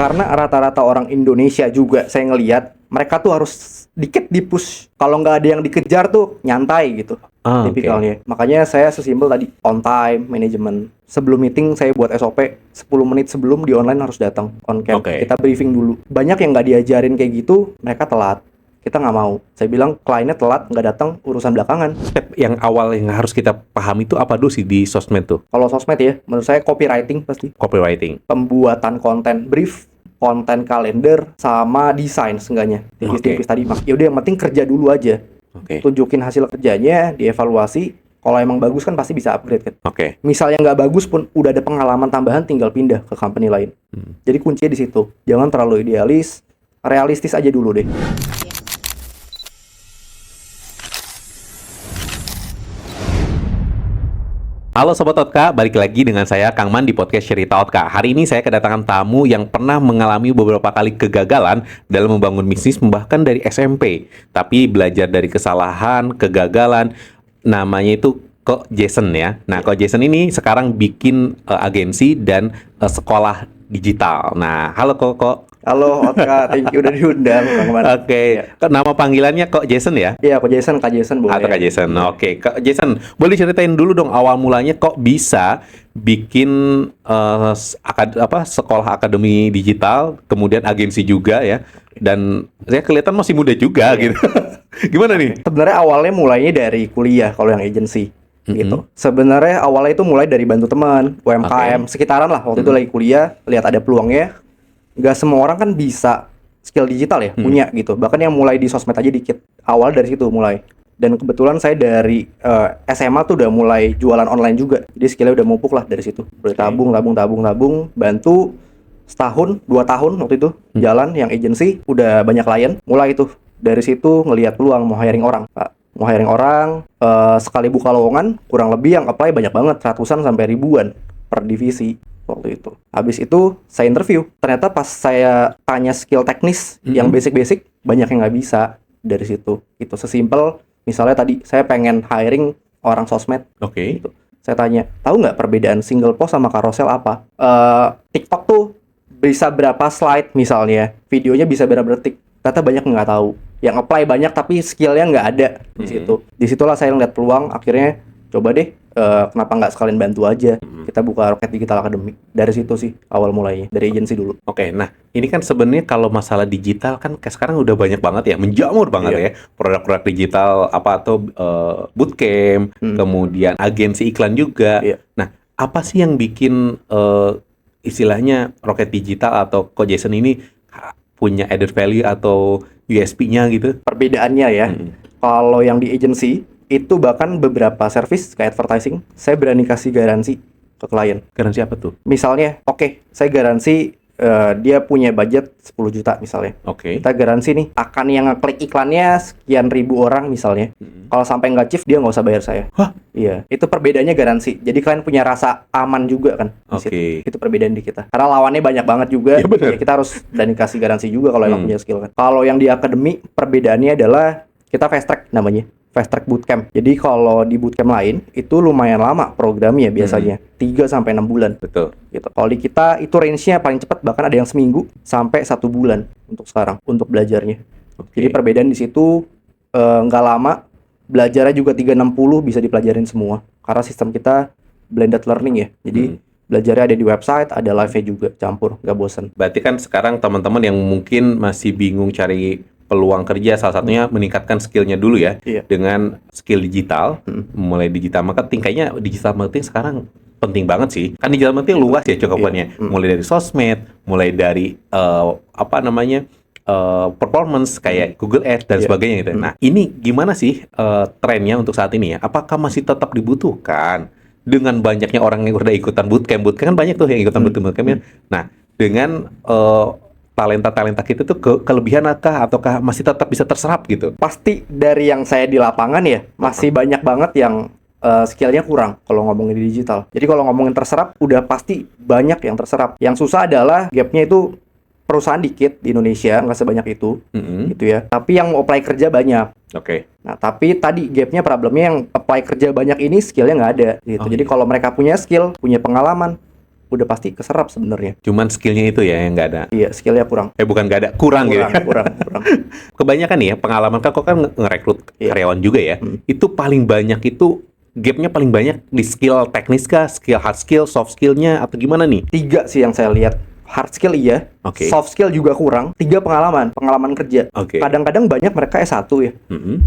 Karena rata-rata orang Indonesia juga saya ngelihat mereka tuh harus dikit di-push. Kalau nggak ada yang dikejar tuh nyantai gitu. Tipikalnya. Makanya saya sesimpel tadi on time management. Sebelum meeting saya buat SOP 10 menit sebelum di online harus datang on cam. Kita briefing dulu. Banyak yang nggak diajarin kayak gitu, mereka telat. Kita nggak mau. Saya bilang kliennya telat, nggak datang, urusan belakangan. Step yang awal yang harus kita pahami itu apa dulu sih di sosmed tuh? Kalau sosmed ya, menurut saya copywriting pasti. Copywriting. Pembuatan konten brief, konten kalender, sama desain seenggaknya. Tipis-tipis tadi. Ya udah yang penting kerja dulu aja. Tunjukin hasil kerjanya, dievaluasi. Kalau emang bagus kan pasti bisa upgrade kan. Misalnya nggak bagus pun udah ada pengalaman tambahan, tinggal pindah ke company lain. Jadi kuncinya di situ. Jangan terlalu idealis, realistis aja dulu deh. Halo Sobat Otka, balik lagi dengan saya Kang Man di podcast Cerita Otka. Hari ini saya kedatangan tamu yang pernah mengalami beberapa kali kegagalan dalam membangun bisnis, bahkan dari SMP. Tapi belajar dari kesalahan, kegagalan, namanya itu Kok Jason ya. Nah, Kok Jason ini sekarang bikin agensi dan sekolah digital. Nah, halo Kok. Halo Otka, thank you udah diundang. Nama panggilannya Kok Jason ya? Iya, Kak Jason boleh. Atau Kak Jason, Kak Jason, boleh ceritain dulu dong awal mulanya kok bisa bikin sekolah akademi digital, kemudian agensi juga ya, dan saya kelihatan masih muda juga gitu. Gimana nih? Sebenarnya awalnya mulainya dari kuliah kalau yang agensi. Gitu. Sebenarnya awalnya itu mulai dari bantu teman, UMKM, sekitaran lah. Waktu itu lagi kuliah, lihat ada peluangnya. Nggak semua orang kan bisa skill digital ya, punya gitu. Bahkan yang mulai di sosmed aja dikit. Awal dari situ mulai. Dan kebetulan saya dari SMA tuh udah mulai jualan online juga. Jadi skillnya udah mumpuk lah dari situ. Udah tabung, bantu setahun, 2 tahun waktu itu jalan yang agency, udah banyak klien. Mulai itu dari situ ngelihat peluang mau hiring orang, Pak. Mau hiring orang, sekali buka lowongan kurang lebih yang apply banyak banget, ratusan sampai ribuan per divisi waktu itu. Habis itu saya interview. Ternyata pas saya tanya skill teknis yang basic-basic, banyak yang nggak bisa dari situ. Itu sesimpel misalnya tadi saya pengen hiring orang sosmed. Gitu. Saya tanya, tahu nggak perbedaan single post sama carousel apa? TikTok tuh bisa berapa slide misalnya, videonya bisa berapa detik. Ternyata banyak nggak tahu. Yang apply banyak tapi skillnya nggak ada di situ. Disitulah saya ngeliat peluang. Akhirnya coba deh, kenapa nggak sekalian bantu aja. Kita buka Rocket Digital Academy. Dari situ sih awal mulainya, dari agensi dulu. Nah ini kan sebenarnya kalau masalah digital kan sekarang udah banyak banget ya, menjamur banget ya produk-produk digital atau bootcamp, kemudian agensi iklan juga. Nah, apa sih yang bikin istilahnya Rocket Digital atau Kok Jason ini punya added value atau USP-nya gitu? Perbedaannya ya, kalau yang di agency itu bahkan beberapa service kayak advertising, saya berani kasih garansi ke klien. Garansi apa tuh? Misalnya, saya garansi dia punya budget 10 juta misalnya. Kita garansi nih, akan yang ngeklik iklannya sekian ribu orang misalnya. Kalau sampai nggak achieve, dia nggak usah bayar saya. Iya, itu perbedaannya garansi. Jadi klien punya rasa aman juga kan. Itu perbedaan di kita. Karena lawannya banyak banget juga. Ya, kita harus berani kasih garansi juga kalau emang punya skill kan. Kalau yang di akademi, perbedaannya adalah kita fast track namanya. Fast track bootcamp. Jadi kalau di bootcamp lain itu lumayan lama programnya biasanya, 3 sampai 6 bulan. Betul. Gitu. Kalau di kita itu range-nya paling cepat bahkan ada yang seminggu sampai 1 bulan untuk sekarang untuk belajarnya. Jadi perbedaan di situ nggak lama, belajarnya juga 360 bisa dipelajarin semua. Karena sistem kita blended learning ya. Jadi belajarnya ada di website, ada live-nya juga, campur, nggak bosan. Berarti kan sekarang teman-teman yang mungkin masih bingung cari peluang kerja, salah satunya meningkatkan skillnya dulu ya, dengan skill digital, mulai digital marketing. Kayaknya digital marketing sekarang penting banget sih, kan digital marketing luas ya cakupannya, mulai dari sosmed, mulai dari performance kayak Google Ads dan sebagainya gitu. Nah ini gimana sih trennya untuk saat ini ya? Apakah masih tetap dibutuhkan dengan banyaknya orang yang udah ikutan bootcamp kan banyak tuh yang ikutan bootcamp ya. Nah dengan talenta kita tuh kelebihan ataukah masih tetap bisa terserap gitu? Pasti dari yang saya di lapangan ya, masih banyak banget yang skillnya kurang kalau ngomongin di digital. Jadi kalau ngomongin terserap, udah pasti banyak yang terserap. Yang susah adalah gapnya itu perusahaan dikit di Indonesia, nggak sebanyak itu, gitu ya. Tapi yang mau apply kerja banyak. Nah, tapi tadi gapnya problemnya yang apply kerja banyak ini skillnya nggak ada, gitu. Jadi kalau mereka punya skill, punya pengalaman, udah pasti keserap sebenarnya. Cuman skillnya itu ya yang nggak ada. Iya, skillnya kurang. Bukan nggak ada, kurang gitu. Kurang. Kebanyakan nih ya pengalaman kan kok kan ngerekrut Iya. karyawan juga ya. Itu paling banyak itu gapnya paling banyak di skill teknis kah, skill hard skill, soft skillnya atau gimana nih? 3 sih yang saya lihat. Hard skill iya, Oke. soft skill juga kurang. 3 pengalaman kerja. Oke. Kadang-kadang banyak mereka S1 ya.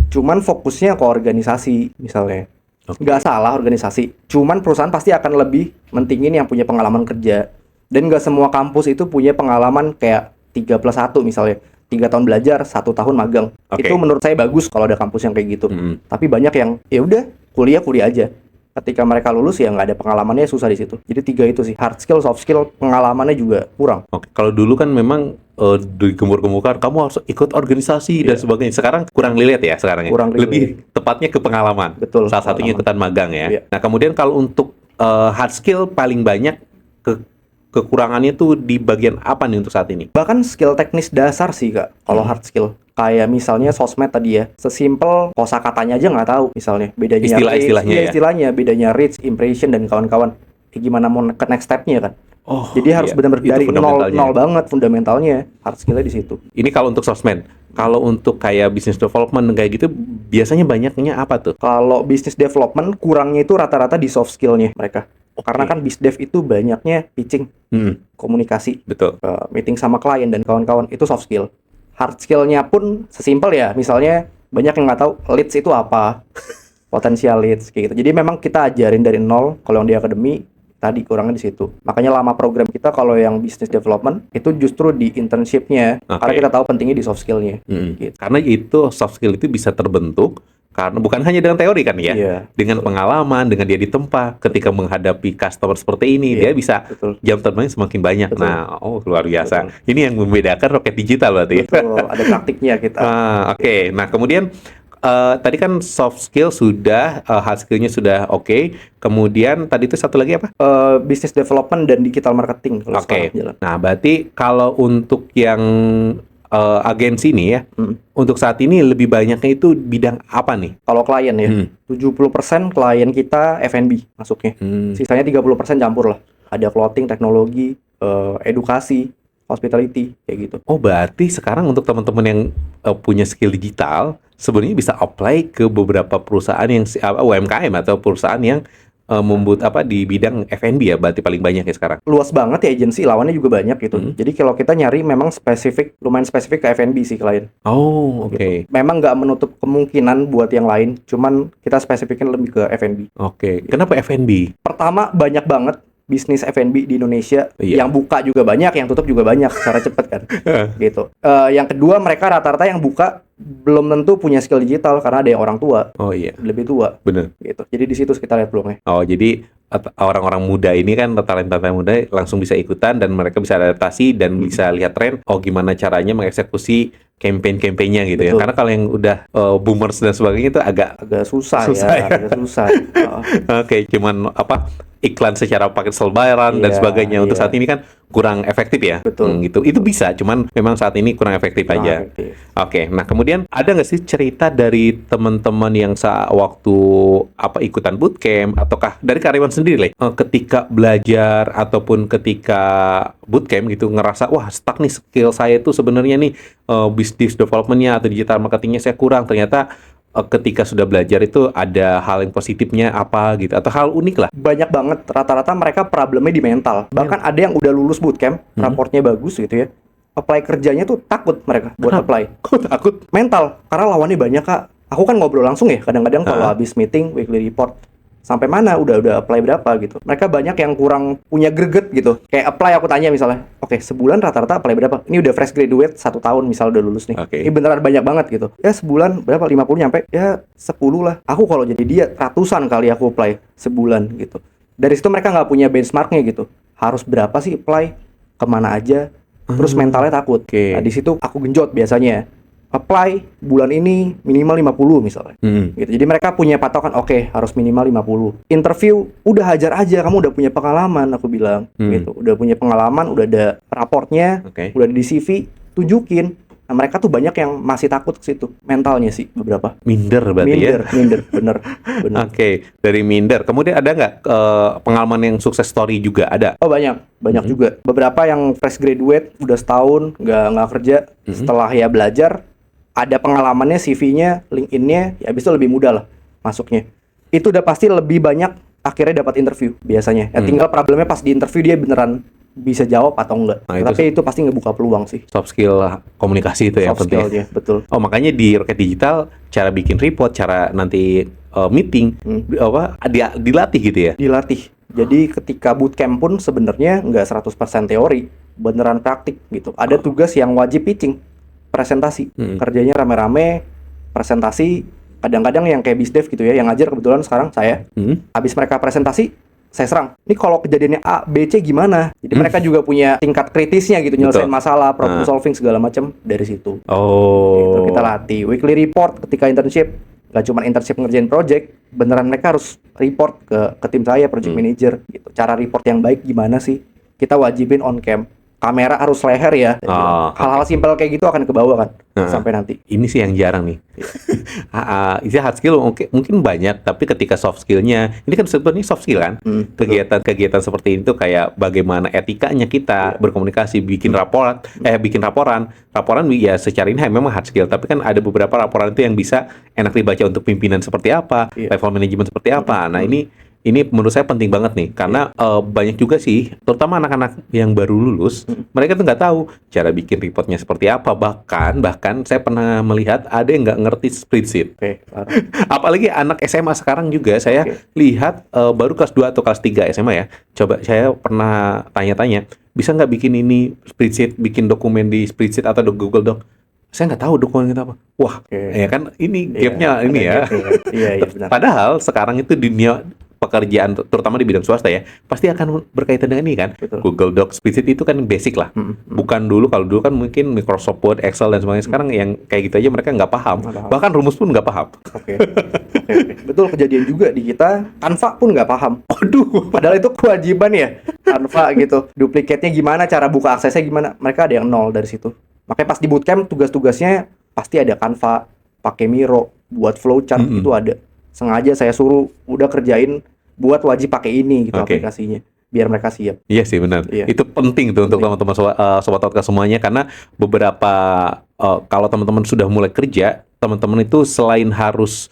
Cuman fokusnya ke organisasi misalnya. Oke. Nggak salah organisasi. Cuman perusahaan pasti akan lebih mentingin yang punya pengalaman kerja. Dan nggak semua kampus itu punya pengalaman kayak 3+1 misalnya. 3 tahun belajar, 1 tahun magang. Oke. Itu menurut saya bagus kalau ada kampus yang kayak gitu. Mm-mm. Tapi banyak yang ya udah kuliah aja. Ketika mereka lulus ya nggak ada pengalamannya, susah di situ. Jadi 3 itu sih, hard skill, soft skill, pengalamannya juga kurang. Oke, kalau dulu kan memang digembur-gemburkan kamu harus ikut organisasi dan sebagainya. Sekarang kurang relate ya sekarang ya. Kurang relate. Lebih tepatnya ke pengalaman. Betul, Salah satunya ikutan magang ya. Iya. Nah, kemudian kalau untuk hard skill paling banyak kekurangannya tuh di bagian apa nih untuk saat ini? Bahkan skill teknis dasar sih Kak, kalau hard skill. Kayak misalnya sosmed tadi ya, sesimpel kosakatanya aja nggak tahu misalnya. Bedanya Istilah-istilahnya reach, ya? istilahnya, bedanya reach, impression, dan kawan-kawan. Gimana mau ke next step-nya kan? Oh, Jadi harus iya. benar-benar Itu dari fundamentalnya. nol banget fundamentalnya, hard skill-nya di situ. Ini kalau untuk sosmed. Kalau untuk kayak business development kayak gitu, biasanya banyaknya apa tuh? Kalau business development, kurangnya itu rata-rata di soft skill-nya mereka. Oke. Karena kan BizDev itu banyaknya pitching, komunikasi, Betul. meeting sama klien dan kawan-kawan, itu soft skill. Hard skill-nya pun sesimpel ya, misalnya banyak yang nggak tahu leads itu apa, potensial leads kayak gitu. Jadi memang kita ajarin dari nol. Kalau yang di akademi tadi kurangnya di situ. Makanya lama program kita kalau yang business development itu justru di internship-nya, Oke. karena kita tahu pentingnya di soft skill-nya. Gitu. Karena itu soft skill itu bisa terbentuk karena bukan hanya dengan teori kan ya, Iya, dengan pengalaman, dengan dia ditempa ketika menghadapi customer seperti ini, dia Iya, bisa betul. jam terbangnya semakin banyak. Betul. Nah, luar biasa. Ini yang membedakan roket digital berarti. Betul, ada praktiknya kita. Oke. Nah, kemudian tadi kan soft skill sudah, hard skillnya sudah oke. Kemudian tadi itu satu lagi apa? Business development dan digital marketing kalau Oke. sekarang jalan. Nah, berarti kalau untuk yang agensi nih ya, untuk saat ini lebih banyaknya itu bidang apa nih? Kalau klien ya, 70% klien kita F&B masuknya. Sisanya 30% campur lah. Ada clothing, teknologi, edukasi, hospitality, kayak gitu. Oh, berarti sekarang untuk teman-teman yang punya skill digital, sebenarnya bisa apply ke beberapa perusahaan yang UMKM atau perusahaan yang membuat di bidang F&B ya, berarti paling banyak ya sekarang. Luas banget ya agensi, lawannya juga banyak gitu. Jadi kalau kita nyari memang lumayan spesifik ke F&B sih klien. Oh, oke. Memang nggak menutup kemungkinan buat yang lain, cuman kita spesifikin lebih ke F&B. Oke. Kenapa F&B? Pertama, banyak banget bisnis F&B di Indonesia. Iya. Yang buka juga banyak, yang tutup juga banyak secara cepet kan. Gitu. Yang kedua, mereka rata-rata yang buka belum tentu punya skill digital karena ada yang orang tua, Oh iya, lebih tua bener. gitu. Jadi di situ kita lihat peluangnya. Oh, jadi orang-orang muda ini kan, talenta-talenta muda langsung bisa ikutan dan mereka bisa adaptasi dan bisa lihat tren, gimana caranya mengeksekusi campaign-campaignnya gitu ya. Betul. Karena kalau yang udah boomers dan sebagainya itu agak Agak susah ya. agak susah. Oke, cuman iklan secara paket selebaran dan Iya, sebagainya untuk iya. saat ini kan kurang efektif ya. Betul. Gitu. Itu bisa, cuman memang saat ini kurang efektif Kurang aja. efektif. Oke, nah kemudian ada nggak sih cerita dari teman-teman yang waktu ikutan bootcamp ataukah dari karyawan sendiri ketika belajar ataupun ketika bootcamp gitu ngerasa wah stuck nih skill saya itu sebenarnya nih business development-nya atau digital marketing-nya saya kurang, ternyata ketika sudah belajar itu ada hal yang positifnya apa gitu atau hal unik lah. Banyak banget, rata-rata mereka problemnya di mental. Bahkan ada yang udah lulus bootcamp, raportnya bagus gitu ya. Apply kerjanya tuh takut mereka buat apply. Kok takut? Mental, karena lawannya banyak Kak. Aku kan ngobrol langsung ya, kadang-kadang kalau habis meeting, weekly report, sampai mana udah apply berapa gitu. Mereka banyak yang kurang punya greget gitu. Kayak apply aku tanya misalnya, oke, sebulan rata-rata apply berapa? Ini udah fresh graduate 1 tahun misal udah lulus nih. Oke. Ini beneran banyak banget gitu. Ya sebulan berapa? 50 nyampe? Ya 10 lah. Aku kalau jadi dia ratusan kali aku apply sebulan gitu. Dari situ mereka nggak punya benchmarknya gitu. Harus berapa sih apply? Kemana aja? Terus mentalnya takut. Oke. Nah di situ aku genjot biasanya. Apply bulan ini minimal 50 misalnya. Gitu. Jadi mereka punya patokan, oke, harus minimal 50. Interview, udah hajar aja, kamu udah punya pengalaman, aku bilang. Gitu. Udah punya pengalaman, udah ada raportnya, Oke. udah ada di CV, tunjukin. Nah, mereka tuh banyak yang masih takut ke situ. Mentalnya sih beberapa. Minder berarti ya. Minder, bener. Oke, dari minder. Kemudian ada nggak pengalaman yang sukses story juga? Ada? Oh banyak juga. Beberapa yang fresh graduate udah setahun nggak kerja, setelah ya belajar, ada pengalamannya, CV-nya, LinkedIn-nya, ya habis itu lebih mudah lah masuknya. Itu udah pasti lebih banyak akhirnya dapat interview biasanya. Ya tinggal problemnya pas di interview dia beneran bisa jawab atau enggak. Nah, Tapi itu pasti ngebuka peluang sih. Soft skill komunikasi itu yang Soft penting. skill-nya, betul. Oh, makanya di Rocket Digital cara bikin report, cara nanti meeting dilatih gitu ya. Dilatih. Jadi ketika bootcamp pun sebenarnya nggak 100% teori, beneran praktik gitu. Ada tugas yang wajib pitching, presentasi. Kerjanya rame-rame, presentasi. Kadang-kadang yang kayak BizDev gitu ya, yang ngajar kebetulan sekarang saya. Habis mereka presentasi, saya serang. Ini kalau kejadiannya A, B, C gimana? Jadi mereka juga punya tingkat kritisnya gitu, nyelesain masalah, problem solving segala macam dari situ. Gitu, kita latih. Weekly report ketika internship, nggak cuma internship ngerjain project, beneran mereka harus report ke tim saya, project manager. Gitu. Cara report yang baik gimana sih? Kita wajibin on cam. Kamera harus leher ya. Hal-hal simpel kayak gitu akan kebawa kan sampai nanti. Ini sih yang jarang nih. Isi hard skill mungkin banyak, tapi ketika soft skillnya, ini kan sebenarnya soft skill kan. Kegiatan seperti itu kayak bagaimana etikanya kita berkomunikasi, bikin laporan, Laporan ya secara ini memang hard skill, tapi kan ada beberapa laporan itu yang bisa enak dibaca untuk pimpinan seperti apa, level manajemen seperti apa. Nah, ini menurut saya penting banget nih, karena banyak juga sih, terutama anak-anak yang baru lulus, mereka tuh nggak tahu cara bikin reportnya seperti apa. Bahkan saya pernah melihat ada yang nggak ngerti spreadsheet. Apalagi anak SMA sekarang juga, saya lihat baru kelas 2 atau kelas 3 SMA ya. Coba saya pernah tanya-tanya, bisa nggak bikin ini spreadsheet, bikin dokumen di spreadsheet atau di Google Doc? Saya nggak tahu dokumen kita apa. Wah, ya kan ini gapnya ini ya. Iya, benar. Padahal sekarang itu dunia pekerjaan, terutama di bidang swasta ya, pasti akan berkaitan dengan ini kan. Google Docs, spreadsheet itu kan basic lah. Bukan dulu, kalau dulu kan mungkin Microsoft Word, Excel dan sebagainya. Sekarang yang kayak gitu aja mereka nggak paham. Bahkan rumus pun nggak paham. Oke. Betul, kejadian juga di kita, Canva pun nggak paham. Aduh, padahal itu kewajiban ya, Canva gitu. Duplikatnya gimana, cara buka aksesnya gimana, mereka ada yang nol dari situ. Makanya pas di bootcamp tugas-tugasnya pasti ada Canva, pakai Miro, buat flowchart itu ada. Sengaja saya suruh udah kerjain buat wajib pakai ini gitu aplikasinya, biar mereka siap. Iya sih benar. Itu penting tuh untuk teman-teman sobat Otka semuanya, karena beberapa kalau teman-teman sudah mulai kerja, teman-teman itu selain harus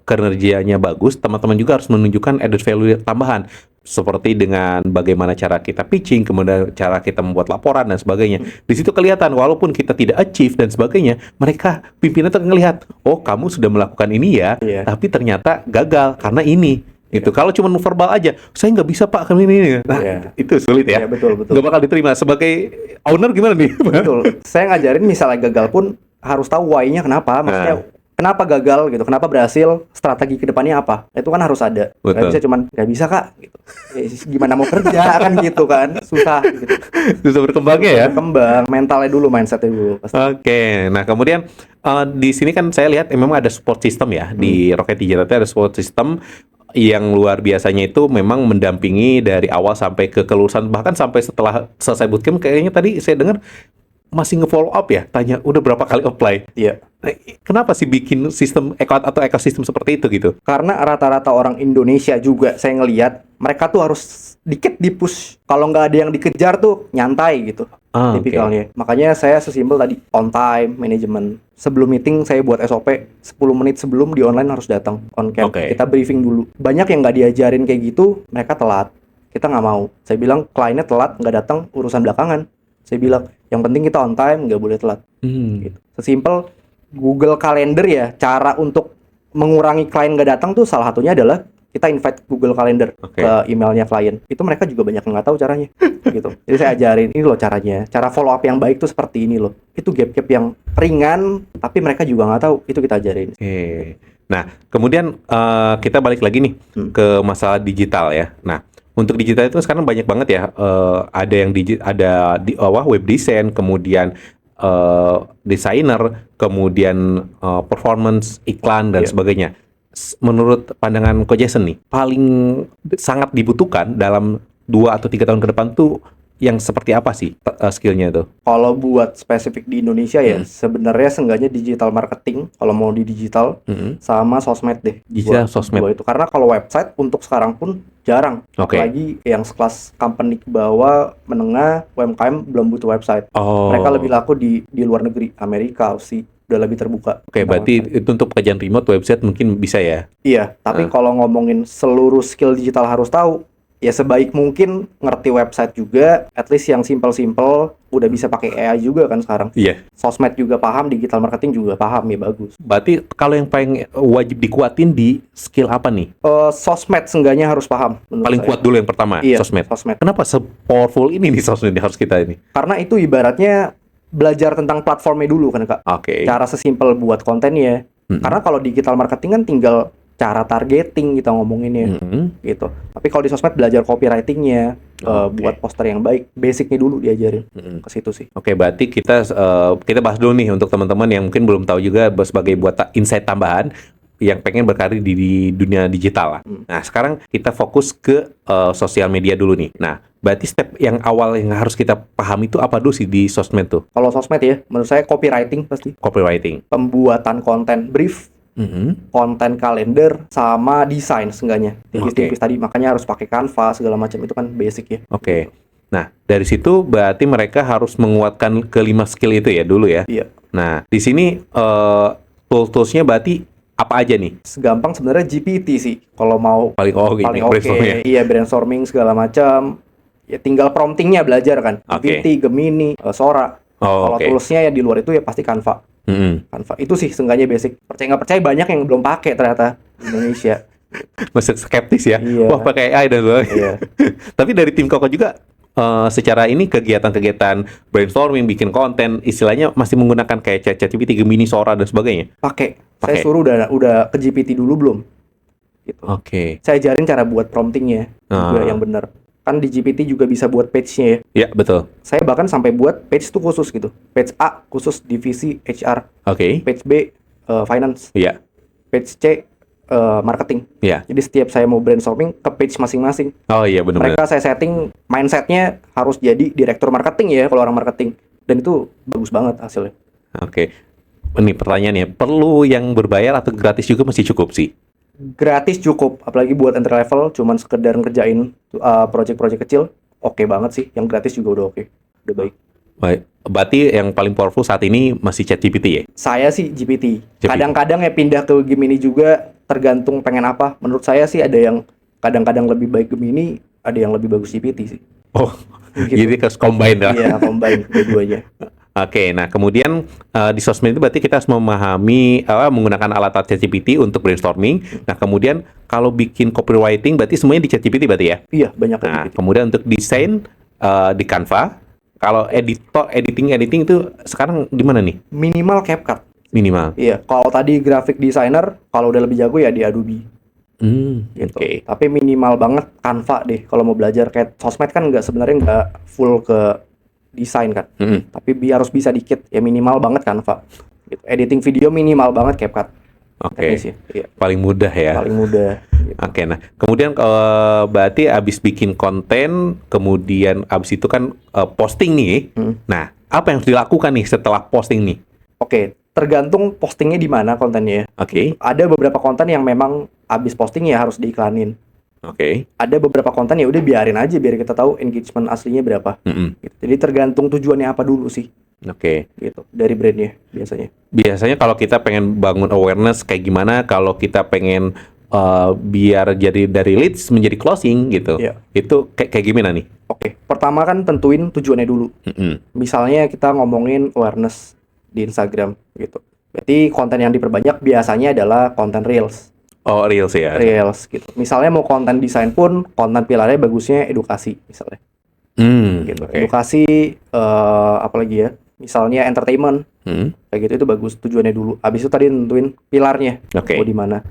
kinerjanya bagus, teman-teman juga harus menunjukkan added value tambahan. Seperti dengan bagaimana cara kita pitching, kemudian cara kita membuat laporan dan sebagainya. Di situ kelihatan walaupun kita tidak achieve dan sebagainya, mereka pimpinan tuh ngelihat, oh kamu sudah melakukan ini ya, tapi ternyata gagal karena ini. Gitu. Kalau cuma verbal aja, saya nggak bisa pak kami ini. Nah, itu sulit ya. Betul. Nggak bakal diterima. Sebagai owner gimana nih? Betul. Saya ngajarin misalnya gagal pun harus tahu why-nya kenapa. Maksudnya kenapa gagal gitu, kenapa berhasil, strategi kedepannya apa. Itu kan harus ada. Nggak bisa cuman, nggak bisa kak. Gitu. Gimana mau kerja kan gitu kan. Susah gitu. Susah berkembangnya ya? Berkembang, mentalnya dulu, mindsetnya dulu. Oke, nah kemudian di sini kan saya lihat memang ada support system ya. Di Rocket Digital itu ada support system yang luar biasanya, itu memang mendampingi dari awal sampai ke kelulusan, bahkan sampai setelah selesai bootcamp. Kayaknya tadi saya dengar masih nge-follow up ya, tanya udah berapa kali apply. Iya. Nah, kenapa sih bikin sistem atau ekosistem seperti itu gitu? Karena rata-rata orang Indonesia juga saya ngelihat mereka tuh harus dikit di-push. Kalau nggak ada yang dikejar tuh nyantai gitu. Tipikalnya. Makanya saya sesimpel tadi, on time, manajemen. Sebelum meeting saya buat SOP 10 menit sebelum di online harus datang on cam. Kita briefing dulu. Banyak yang nggak diajarin kayak gitu, mereka telat. Kita nggak mau. Saya bilang kliennya telat nggak datang, urusan belakangan. Saya bilang yang penting kita on time, nggak boleh telat. Gitu. Sesimpel Google Calendar ya. Cara untuk mengurangi klien nggak datang tuh salah satunya adalah kita invite Google Calendar ke emailnya klien. Itu mereka juga banyak yang nggak tahu caranya. Gitu. Jadi saya ajarin, ini loh caranya. Cara follow up yang baik tuh seperti ini loh. Itu gap-gap yang ringan, tapi mereka juga nggak tahu. Itu kita ajarin. Nah, kemudian kita balik lagi nih ke masalah digital ya. Nah, untuk digital itu sekarang banyak banget ya. Ada yang web design, kemudian desainer, kemudian performance, iklan dan sebagainya. Menurut pandangan Ko Jason nih, paling sangat dibutuhkan dalam 2 atau 3 tahun ke depan tuh yang seperti apa sih skillnya tuh? Kalau buat spesifik di Indonesia ya, sebenarnya seenggaknya digital marketing kalau mau di digital sama sosmed deh. Digital Dua- sosmed. dua itu karena kalau website untuk sekarang pun jarang. Oke. Apalagi yang sekelas company ke bawah, menengah, UMKM belum butuh website. Oh. Mereka lebih laku di luar negeri, Amerika, Aussie, udah lebih terbuka. Oke, tentang berarti website. itu untuk pekerjaan remote website mungkin bisa ya? Iya, tapi kalau ngomongin seluruh skill digital harus tahu, ya sebaik mungkin ngerti website juga, at least yang simple-simple, udah bisa pakai AI juga kan sekarang. Iya. Sosmed juga paham, digital marketing juga paham, ya bagus. Berarti kalau yang paling wajib dikuatin di skill apa nih? Sosmed seenggaknya harus paham. menurut Paling saya. kuat dulu yang pertama, Iya, sosmed. sosmed. Kenapa se-powerful ini nih sosmed yang harus kita ini? Karena itu ibaratnya belajar tentang platformnya dulu kan Kak. Oke. Cara sesimpel buat kontennya. Karena kalau digital marketing kan tinggal cara targeting kita ngomonginnya. Gitu. Tapi kalau di sosmed belajar copywritingnya, buat poster yang baik, basicnya dulu diajarin ke situ sih. Oke, berarti kita bahas dulu nih untuk teman-teman yang mungkin belum tahu juga sebagai buat insight tambahan yang pengen berkarir di dunia digital lah. Nah, sekarang kita fokus ke sosial media dulu nih. Nah, berarti step yang awal yang harus kita pahami itu apa dulu sih di sosmed tuh? Kalau sosmed ya, menurut saya copywriting pasti, Copywriting. pembuatan konten brief, konten kalender, sama desain seenggaknya. Tipis-tipis tadi, makanya harus pakai Canva segala macam itu kan basic ya. Oke. Nah, dari situ berarti mereka harus menguatkan kelima skill itu ya dulu ya. Iya. Nah, di sini tools-toolsnya berarti apa aja nih? Segampang sebenarnya GPT sih. Kalau mau Paling paling oke, brainstorming ya? iya brainstorming segala macam. Ya tinggal promptingnya belajar kan. Oke. GPT, Gemini, Sora. Oh, Kalau oke. toolsnya ya di luar itu ya pasti Canva. Canva itu sih seenggaknya basic. Percaya nggak percaya banyak yang belum pakai ternyata di Indonesia. Masih skeptis ya? Iya. Wah, pakai AI dan sebagainya. Iya. Tapi dari tim Koko juga secara ini kegiatan-kegiatan brainstorming, bikin konten, istilahnya masih menggunakan kayak ChatGPT, Gemini, Sora dan sebagainya. Pakai. Pakai. Saya suruh udah ke GPT dulu belum? Gitu. Oke. Saya ajarin cara buat promptingnya juga yang benar. Kan di GPT juga bisa buat page-nya ya. Ya, betul. Saya bahkan sampai buat page itu khusus gitu. Page A khusus divisi HR, Oke. page B finance, Iya. page C marketing. Iya. Jadi setiap saya mau brainstorming ke page masing-masing. Oh iya, benar-benar. Mereka saya setting mindsetnya harus jadi direktur marketing ya kalau orang marketing. Dan itu bagus banget hasilnya. Oke. Ini pertanyaannya, perlu yang berbayar atau gratis juga masih cukup sih? Gratis cukup, apalagi buat entry level, cuman sekedar ngerjain project-project kecil, oke banget sih. Yang gratis juga udah oke, udah baik. Baik. Berarti yang paling powerful saat ini masih ChatGPT ya? Saya sih GPT. Kadang-kadang ya pindah ke Gemini juga, tergantung pengen apa. Menurut saya sih ada yang kadang-kadang lebih baik Gemini, ada yang lebih bagus GPT sih. Oh, Gitu. jadi ke combine lah. Iya, combine dua-duanya. Oke, nah kemudian di sosmed itu berarti kita harus memahami menggunakan alat ChatGPT untuk brainstorming. Nah kemudian kalau bikin copywriting berarti semuanya di ChatGPT berarti ya? Iya, banyak Nah GPT. kemudian untuk desain di Canva. Kalau editing itu sekarang di mana nih? Minimal CapCut. Minimal. Iya, kalau tadi graphic designer, kalau udah lebih jago ya di Adobe. Gitu. Oke. Tapi minimal banget Canva deh kalau mau belajar. Kayak sosmed kan sebenarnya nggak full ke desain kan. Tapi harus bisa dikit ya, minimal banget Canva. Gitu. Editing video minimal banget CapCut. Oke. Teknis ya. Iya, Paling mudah ya. paling mudah. Gitu. Oke, nah kemudian berarti abis bikin konten, kemudian abis itu kan posting nih. Nah, apa yang harus dilakukan nih setelah posting nih? Oke, tergantung postingnya di mana kontennya ya. Oke, Ada beberapa konten yang memang abis posting ya harus diiklanin. oke. Ada beberapa konten ya udah biarin aja biar kita tahu engagement aslinya berapa. Gitu. Jadi tergantung tujuannya apa dulu sih. Oke. Gitu. Dari brandnya biasanya. Biasanya kalau kita pengen bangun awareness kayak gimana, kalau kita pengen biar jadi dari leads menjadi closing gitu, Iya. itu kayak gimana nih? Oke, pertama kan tentuin tujuannya dulu. Misalnya kita ngomongin awareness di Instagram gitu. Berarti konten yang diperbanyak biasanya adalah konten reels. Oh, reels ya. Reels gitu. Misalnya mau konten desain pun konten pilarnya bagusnya edukasi misalnya. Gitu. Oke. Edukasi apalagi ya? Misalnya entertainment. Kayak gitu itu bagus tujuannya dulu. Habis itu tadi tentuin pilarnya. Oke. Mau di mana.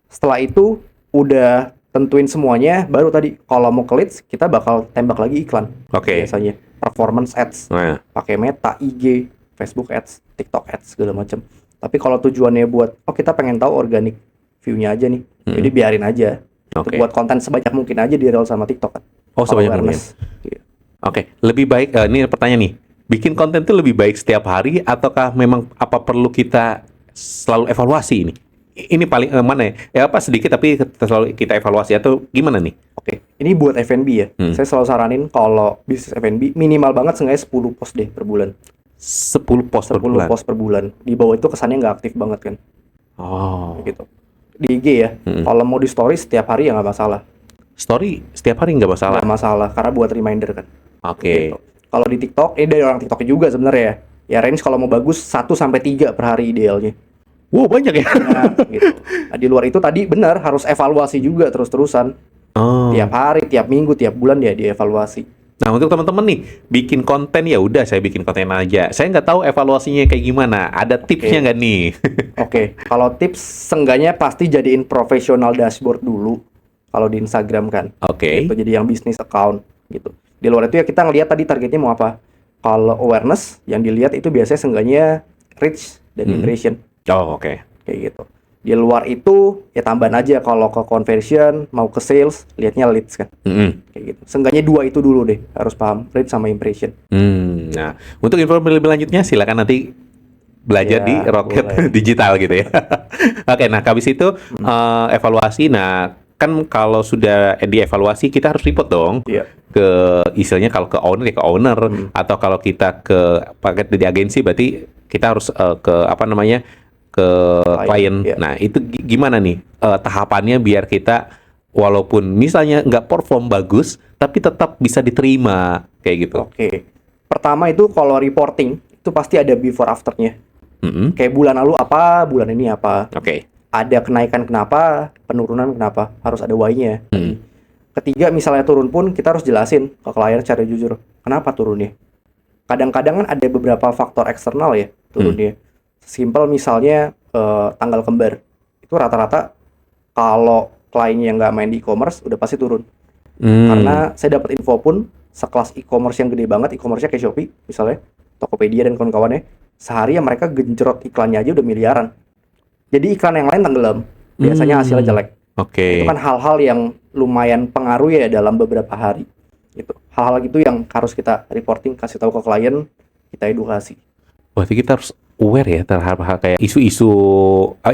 Setelah itu udah tentuin semuanya, baru tadi kalau mau ke leads kita bakal tembak lagi iklan. Oke. Biasanya performance ads, Nah, pakai Meta, IG, Facebook ads, TikTok ads segala macam. Tapi kalau tujuannya buat kita pengen tahu organic view-nya aja nih. Jadi biarin aja. Untuk Oke. buat konten sebanyak mungkin aja di Reel sama TikTok kan. Oh, Kalau sebanyak mungkin. awareness. Iya. Oke, lebih baik ini pertanyaan nih. Bikin konten itu lebih baik setiap hari ataukah memang apa perlu kita selalu evaluasi ini? Ini paling mana ya? Ya apa sedikit tapi selalu kita evaluasi atau gimana nih? Oke, ini buat F&B ya. Saya selalu saranin kalau bisnis F&B minimal banget seenggaknya 10 post deh per bulan. 10 post per 10 bulan. post per bulan. Di bawah itu kesannya nggak aktif banget kan. Oh. Gitu. Di IG ya. Kalau mau di story setiap hari ya nggak masalah. Story setiap hari nggak masalah. Nggak masalah karena buat reminder kan. Oke. Gitu. Kalau di TikTok, ini dari orang TikTok juga sebenarnya ya. Ya range kalau mau bagus 1 sampai 3 per hari idealnya. Wow, banyak ya. Nah, gitu. Nah, di luar itu tadi benar harus evaluasi juga terus-terusan. Oh. Tiap hari, tiap minggu, tiap bulan ya dievaluasi. Nah, untuk teman-teman nih, bikin konten ya udah saya bikin konten aja. Saya nggak tahu evaluasinya kayak gimana. Ada tipsnya nggak nih? Oke, kalau tips seenggaknya pasti jadiin profesional dashboard dulu kalau di Instagram kan. Oke. Gitu, jadi yang bisnis account gitu. Di luar itu ya kita ngelihat tadi targetnya mau apa. Kalau awareness yang dilihat itu biasanya seenggaknya reach dan impression Oh, oke. kayak gitu. Di luar itu ya tambahan aja kalau ke conversion, mau ke sales, lihatnya leads kan. Kayak gitu. Seenggaknya 2 itu dulu deh, harus paham reach sama impression. Nah, untuk info lebih lanjutnya silakan nanti belajar Ya, di Rocket boleh. Digital gitu ya. Oke, nah habis itu evaluasi. Nah, kan kalau sudah dievaluasi kita harus report dong Iya. ke istilahnya kalau ke owner ya ke owner atau kalau kita ke paket di agensi berarti kita harus ke apa namanya ke klien. Iya. Nah, itu gimana nih tahapannya biar kita walaupun misalnya nggak perform bagus tapi tetap bisa diterima kayak gitu. Oke. Pertama itu kalau reporting itu pasti ada before afternya. Kayak bulan lalu apa, bulan ini apa. Oke. Ada kenaikan kenapa, penurunan kenapa, harus ada why-nya. Ketiga, misalnya turun pun kita harus jelasin ke klien secara jujur, kenapa turunnya. Kadang-kadang kan ada beberapa faktor eksternal ya turunnya. Simpel misalnya tanggal kembar. Itu rata-rata kalau kliennya nggak main di e-commerce udah pasti turun. Karena saya dapat info pun sekelas e-commerce yang gede banget, e-commerce-nya kayak Shopee misalnya, Tokopedia dan kawan-kawannya, sehari ya mereka genjrot iklannya aja udah miliaran. Jadi iklan yang lain tenggelam, biasanya hasilnya jelek. Oke. Itu kan hal-hal yang lumayan pengaruh ya dalam beberapa hari. Gitu. Hal-hal gitu yang harus kita reporting, kasih tahu ke klien, kita edukasi. Berarti kita harus aware ya terhadap hal kayak isu-isu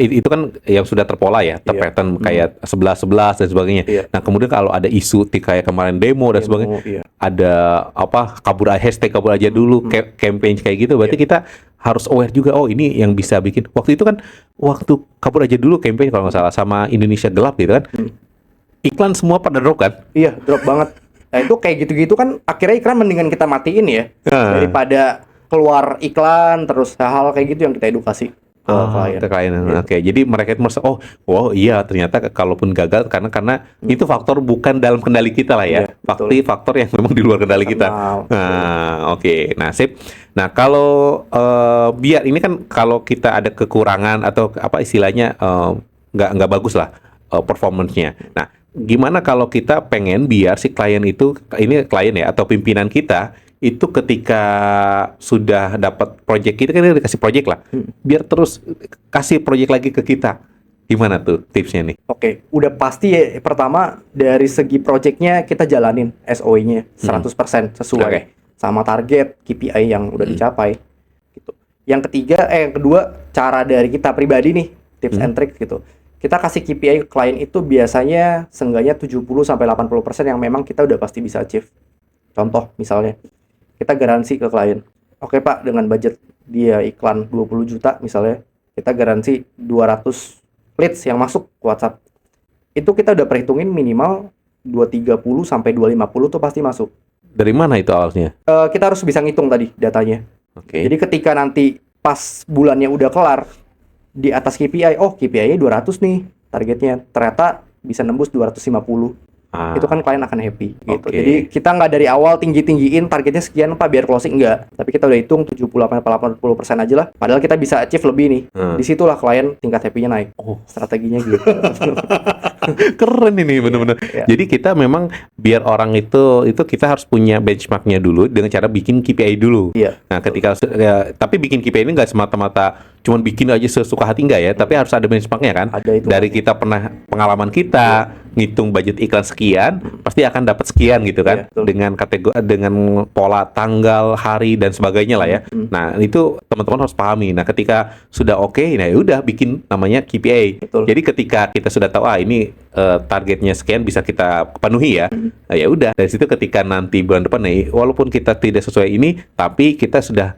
itu kan yang sudah terpola ya, terpattern kayak 11-11 dan sebagainya. Iya. Nah, kemudian kalau ada isu kayak kemarin demo dan sebagainya, Iya. ada apa hashtag kabur aja dulu, campaign kayak gitu, berarti kita harus aware juga. Oh, ini yang bisa bikin. Waktu itu kan waktu kabur aja dulu campaign kalau nggak salah sama Indonesia Gelap gitu kan. Iklan semua pada drop kan? Iya, drop banget. Nah itu kayak gitu-gitu kan akhirnya iklan mendingan kita matiin ya daripada keluar iklan terus hal-hal kayak gitu yang kita edukasi ke klien. Ke klien. Oke, jadi mereka itu merasa wow iya ternyata kalaupun gagal karena itu faktor bukan dalam kendali kita lah ya. Iya, Faktor yang memang di luar kendali kita. Nah, oke. Nah, sip. Nah, kalau biar ini kan kalau kita ada kekurangan atau apa istilahnya nggak bagus lah performance-nya. Nah, gimana kalau kita pengen biar si klien itu ini klien ya atau pimpinan kita itu ketika sudah dapat project kita kan dikasih project lah, biar terus kasih project lagi ke kita. Gimana tuh tipsnya nih? Oke, udah pasti ya pertama dari segi projectnya kita jalanin SOE-nya 100% sesuai sama target KPI yang udah dicapai. Gitu. Yang kedua cara dari kita pribadi nih tips and trick gitu. Kita kasih KPI ke klien itu biasanya seenggaknya 70-80% yang memang kita udah pasti bisa achieve. Contoh misalnya kita garansi ke klien. Oke Pak, dengan budget dia iklan 20 juta misalnya, kita garansi 200 leads yang masuk ke WhatsApp. Itu kita udah perhitungin minimal 230 sampai 250 tuh pasti masuk. Dari mana itu alasnya? Kita harus bisa ngitung tadi datanya. Oke. Jadi ketika nanti pas bulannya udah kelar, di atas KPI, KPI-nya 200 nih targetnya. Ternyata bisa nembus 250. Itu kan klien akan happy gitu. Oke. Jadi kita nggak dari awal tinggiin targetnya sekian Pak biar closing, enggak. Tapi kita udah hitung 70-80% aja lah. Padahal kita bisa achieve lebih nih. Disitulah klien tingkat happy-nya naik. Strateginya gitu. Keren ini bener-bener. Iya. Jadi kita memang biar orang itu kita harus punya benchmarknya dulu dengan cara bikin KPI dulu. Iya. Nah, ketika tapi bikin KPI ini nggak semata-mata cuman bikin aja sesuka hati enggak ya, tapi harus ada benchmarknya kan. Ada itu. Dari kita pernah pengalaman kita ngitung budget iklan sekian, pasti akan dapat sekian gitu kan, Iya, betul. dengan kategori, dengan pola tanggal, hari dan sebagainya lah ya. Nah itu teman-teman harus pahami. Nah ketika sudah oke, nah ya udah bikin namanya KPI. Betul. Jadi ketika kita sudah tahu ini targetnya sekian bisa kita penuhi ya, nah, ya udah dari situ ketika nanti bulan depan nih, walaupun kita tidak sesuai ini, tapi kita sudah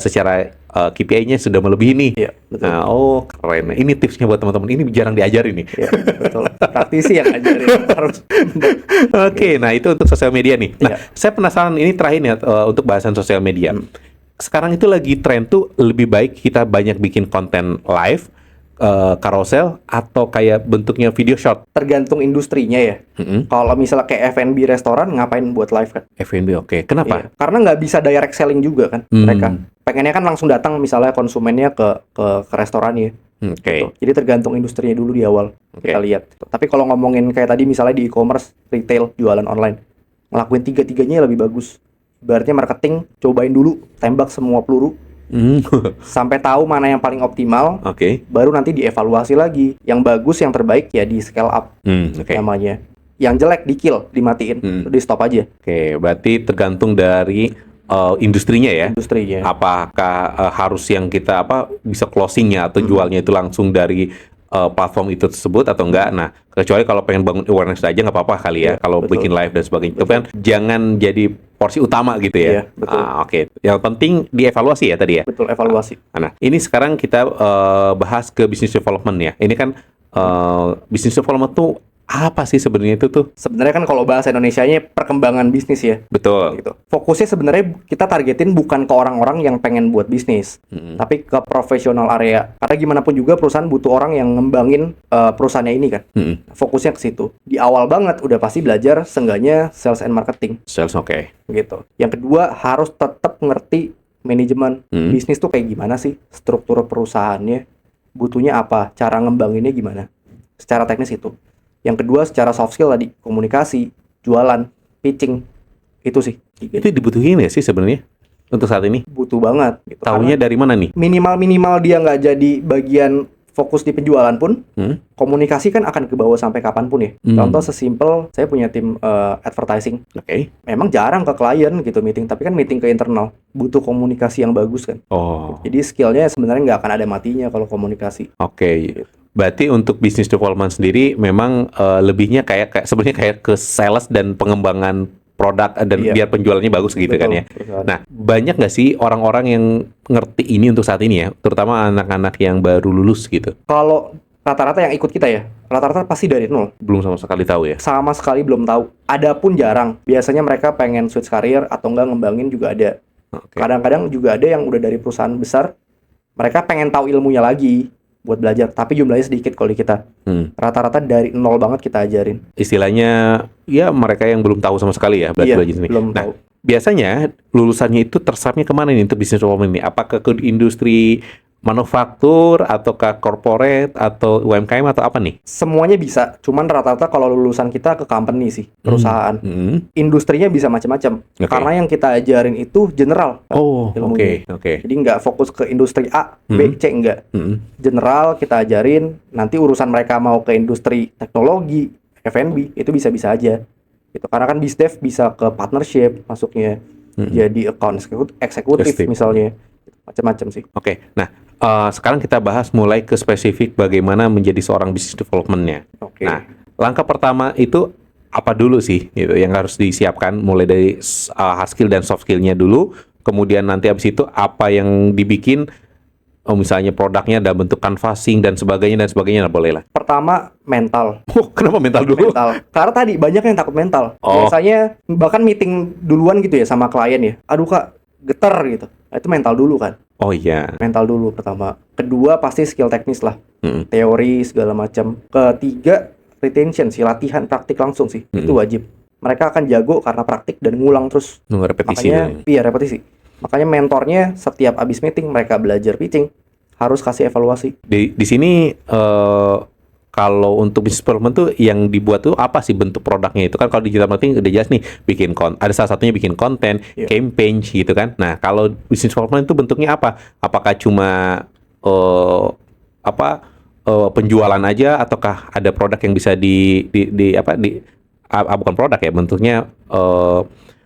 secara KPI-nya sudah melebihi nih. Iya, betul. Nah, oh keren. Ini tipsnya buat teman-teman. Ini jarang diajarin nih. Iya, betul. Praktisi yang ngajarin harus. Oke, nah itu untuk sosial media nih. Nah, Iya. saya penasaran ini terakhir ya untuk bahasan sosial media. Sekarang itu lagi tren tuh lebih baik kita banyak bikin konten live, carousel atau kayak bentuknya video short. Tergantung industrinya ya. Kalau misalnya kayak F&B restoran ngapain buat live kan? F&B oke. Kenapa? Iya. Karena nggak bisa direct selling juga kan mereka. Pengennya kan langsung datang misalnya konsumennya ke restorannya. Oke. Gitu. Jadi tergantung industrinya dulu di awal kita lihat. Tapi kalau ngomongin kayak tadi misalnya di e-commerce, retail, jualan online, ngelakuin tiga-tiganya lebih bagus. Ibaratnya marketing, cobain dulu, tembak semua peluru, sampai tahu mana yang paling optimal, Oke. baru nanti dievaluasi lagi. Yang bagus, yang terbaik ya di scale up Oke. namanya. Yang jelek di kill, dimatiin, di stop aja Oke, berarti tergantung dari industrinya ya. industrinya. Apakah harus yang kita bisa closingnya atau jualnya itu langsung dari platform itu tersebut atau enggak? Nah, kecuali kalau pengen bangun awareness aja nggak apa-apa kali ya. Iya, Kalau betul. bikin live dan sebagainya, itu kan jangan jadi porsi utama gitu ya. Iya, betul. Oke, yang penting dievaluasi ya tadi ya. Betul, evaluasi. Nah, ini sekarang kita bahas ke business development ya. Ini kan business development tuh apa sih sebenarnya itu tuh? Sebenarnya kan kalau bahasa Indonesianya perkembangan bisnis ya. Betul. Gitu. Fokusnya sebenarnya kita targetin bukan ke orang-orang yang pengen buat bisnis, tapi ke profesional area. Karena gimana pun juga perusahaan butuh orang yang ngembangin perusahaannya ini kan. Fokusnya ke situ. Di awal banget udah pasti belajar seenggaknya sales and marketing Sales oke. gitu. Yang kedua harus tetap ngerti manajemen bisnis tuh kayak gimana sih, struktur perusahaannya, butuhnya apa, cara ngembanginnya gimana. Secara teknis itu. Yang kedua secara soft skill tadi, komunikasi, jualan, pitching. Itu sih. Itu dibutuhin ya sih sebenarnya untuk saat ini? Butuh banget gitu. Taunya dari mana nih? Minimal dia nggak jadi bagian fokus di penjualan pun, komunikasi kan akan ke bawah sampai kapanpun ya. Contoh sesimpel saya punya tim advertising, Oke. memang jarang ke klien gitu meeting, tapi kan meeting ke internal butuh komunikasi yang bagus kan. Oh, Jadi skillnya sebenarnya nggak akan ada matinya kalau komunikasi. oke. Berarti untuk business development sendiri memang lebihnya kayak sebenarnya kayak ke sales dan pengembangan produk dan Iya. biar penjualannya bagus gitu kan ya. Perusahaan. Nah, banyak nggak sih orang-orang yang ngerti ini untuk saat ini ya, terutama anak-anak yang baru lulus gitu? Kalau rata-rata yang ikut kita ya, rata-rata pasti dari nol. Belum sama sekali tahu ya. Sama sekali belum tahu. Adapun jarang. Biasanya mereka pengen switch karir atau enggak ngembangin juga ada. Oke. Kadang-kadang juga ada yang udah dari perusahaan besar, mereka pengen tahu ilmunya lagi buat belajar, tapi jumlahnya sedikit kalau di kita. Rata-rata dari nol banget kita ajarin. Istilahnya ya mereka yang belum tahu sama sekali ya Iya, belajar ini. belum Nah, tahu. biasanya lulusannya itu tersapnya kemana nih untuk business development ini? Apakah ke industri manufaktur ataukah corporate atau UMKM atau apa nih? Semuanya bisa, cuman rata-rata kalau lulusan kita ke company sih, perusahaan. Industrinya bisa macam-macam. Oke. Karena yang kita ajarin itu general. Oh, ilmunya. oke. Jadi nggak fokus ke industri A, B, C, enggak. General kita ajarin, nanti urusan mereka mau ke industri teknologi, F&B, itu bisa-bisa aja. Gitu. Karena kan BizDev bisa ke partnership masuknya. Jadi account eksekutif Eksekutif. misalnya. Macam-macam sih. Oke. Nah, sekarang kita bahas mulai ke spesifik bagaimana menjadi seorang business development-nya. Oke. Nah, langkah pertama itu apa dulu sih gitu yang harus disiapkan mulai dari hard skill dan soft skill-nya dulu, kemudian nanti habis itu apa yang dibikin misalnya produknya dalam bentuk canvassing dan sebagainya nah, boleh lah. Pertama, mental. Kenapa mental dulu? Mental. Karena tadi banyak yang takut mental. Oh. Biasanya bahkan meeting duluan gitu ya sama klien ya. Aduh Kak, geter gitu. Nah, itu mental dulu kan. Oh iya. Mental dulu pertama. Kedua pasti skill teknis lah. Mm. Teori segala macam. Ketiga retention sih, latihan praktik langsung sih. Itu wajib. Mereka akan jago karena praktik dan ngulang terus. Nunggu repetisi. Makanya iya repetisi. Makanya mentornya setiap abis meeting mereka belajar pitching, harus kasih evaluasi. Di sini kalau untuk business development tuh yang dibuat tuh apa sih bentuk produknya itu kan kalau digital marketing udah jelas nih bikin ada salah satunya bikin konten, Iya. campaign gitu kan. Nah, kalau business development itu bentuknya apa? Apakah cuma penjualan aja, ataukah ada produk yang bisa bukan produk ya, bentuknya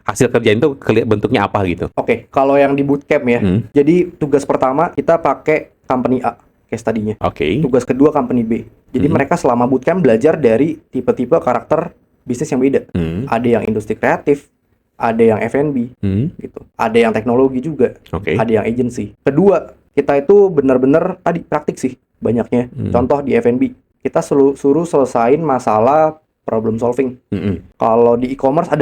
hasil kerjaan itu bentuknya apa gitu? Oke, kalau yang di bootcamp ya, Hmm. jadi tugas pertama kita pakai company A case tadinya. Oke. Tugas kedua company B. Jadi mereka selama bootcamp belajar dari tipe-tipe karakter bisnis yang beda. Hmm. Ada yang industri kreatif, ada yang F&B, Hmm. gitu. Ada yang teknologi juga, Oke. ada yang agency. Kedua, kita itu benar-benar tadi praktik sih banyaknya. Contoh di F&B, kita suruh selesain masalah problem solving. Hmm. Kalau di e-commerce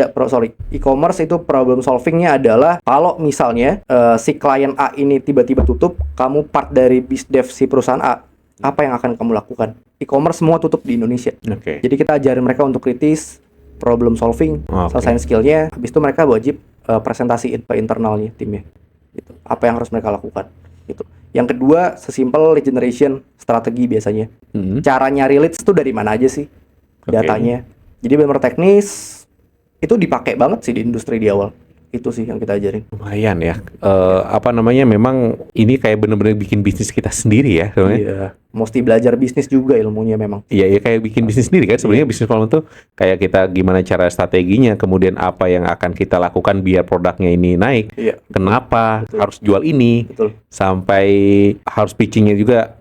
e-commerce itu problem solvingnya adalah kalau misalnya si klien A ini tiba-tiba tutup, kamu part dari bisdev si perusahaan A, apa yang akan kamu lakukan? E-commerce semua tutup di Indonesia. Oke. Jadi kita ajarin mereka untuk kritis, problem solving, Oke. selesain skillnya. Habis itu mereka wajib presentasiin ke internalnya timnya. Gitu. Apa yang harus mereka lakukan? Gitu. Yang kedua, sesimpel lead generation strategi biasanya. Hmm. Cara nyari leads itu dari mana aja sih? Datanya. Jadi benar teknis itu dipakai banget sih di industri di awal. Itu sih yang kita ajarin. Lumayan ya. Memang ini kayak bener-bener bikin bisnis kita sendiri ya sebenarnya. Iya, mesti belajar bisnis juga ilmunya memang. Iya, ya kayak bikin bisnis sendiri kan sebenarnya. Bisnis plan itu kayak kita gimana cara strateginya, kemudian apa yang akan kita lakukan biar produknya ini naik. Iya, Kenapa harus jual ini, betul. sampai harus pitchingnya juga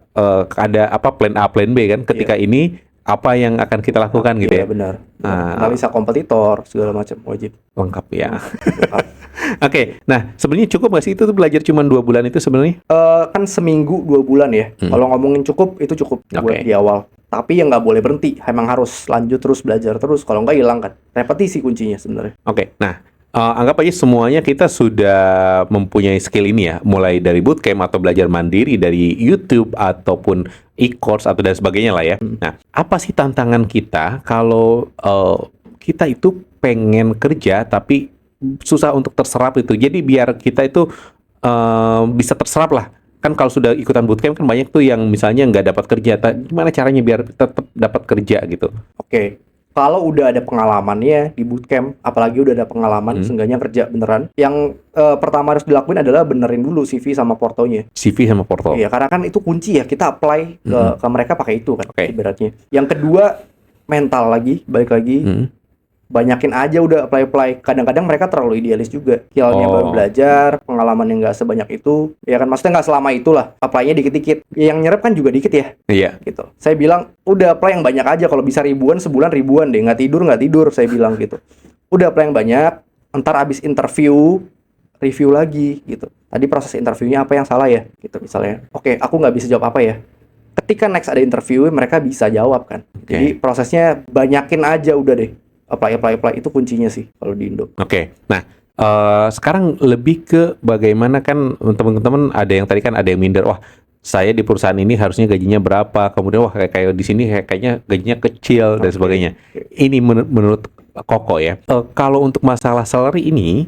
ada plan A, plan B kan. Ketika ini apa yang akan kita lakukan gitu Iya, ya. benar. Nah, Analisa kompetitor segala macam wajib. lengkap ya. Lengkap. Oke, nah sebenarnya cukup nggak sih itu tuh belajar cuma 2 bulan itu sebenarnya? Kan seminggu 2 bulan ya. Kalau ngomongin cukup itu cukup buat Oke. di awal. Tapi ya nggak boleh berhenti. Emang harus lanjut terus belajar terus. Kalau nggak hilang kan. Repetisi kuncinya sebenarnya. Oke, nah anggap aja semuanya kita sudah mempunyai skill ini ya, mulai dari bootcamp atau belajar mandiri dari YouTube ataupun e-course atau dan sebagainya lah ya. Nah, apa sih tantangan kita kalau kita itu pengen kerja tapi susah untuk terserap itu? Jadi biar kita itu bisa terserap lah. Kan kalau sudah ikutan bootcamp kan banyak tuh yang misalnya nggak dapat kerja. Gimana caranya biar tetap dapat kerja gitu? Oke. Kalau udah ada pengalamannya di bootcamp, apalagi udah ada pengalaman, seenggaknya kerja beneran. Yang pertama harus dilakuin adalah benerin dulu CV sama portonya. CV sama porto. Iya, karena kan itu kunci ya. Kita apply ke mereka pakai itu kan, Oke. ibaratnya. Yang kedua, mental lagi, balik lagi. Banyakin aja udah apply. Kadang-kadang mereka terlalu idealis juga. Skillnya baru belajar, pengalaman yang nggak sebanyak itu. Ya kan, maksudnya nggak selama itulah. Apply-nya dikit-dikit. Yang nyerap kan juga dikit ya. Iya. Gitu. Saya bilang, udah apply yang banyak aja. Kalau bisa ribuan, sebulan ribuan deh. Nggak tidur, saya bilang gitu. Udah apply yang banyak, ntar abis interview, review lagi gitu. Tadi proses interviewnya apa yang salah ya? Gitu misalnya. Oke, aku nggak bisa jawab apa ya? Ketika next ada interview, mereka bisa jawab kan. Jadi prosesnya banyakin aja udah deh. Apply itu kuncinya sih kalau di Indo. Oke. Nah, sekarang lebih ke bagaimana kan teman-teman ada yang tadi kan ada yang minder, wah saya di perusahaan ini harusnya gajinya berapa, kemudian wah kayak di sini kayaknya gajinya kecil dan sebagainya. Ini menurut Koko ya. Kalau untuk masalah salary ini,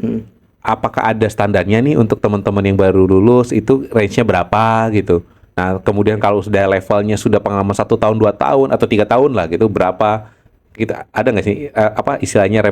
apakah ada standarnya nih untuk teman-teman yang baru lulus itu range-nya berapa gitu? Nah, kemudian kalau sudah levelnya sudah pengalaman 1 tahun, 2 tahun atau 3 tahun lah gitu, berapa? Gitu, ada nggak sih istilahnya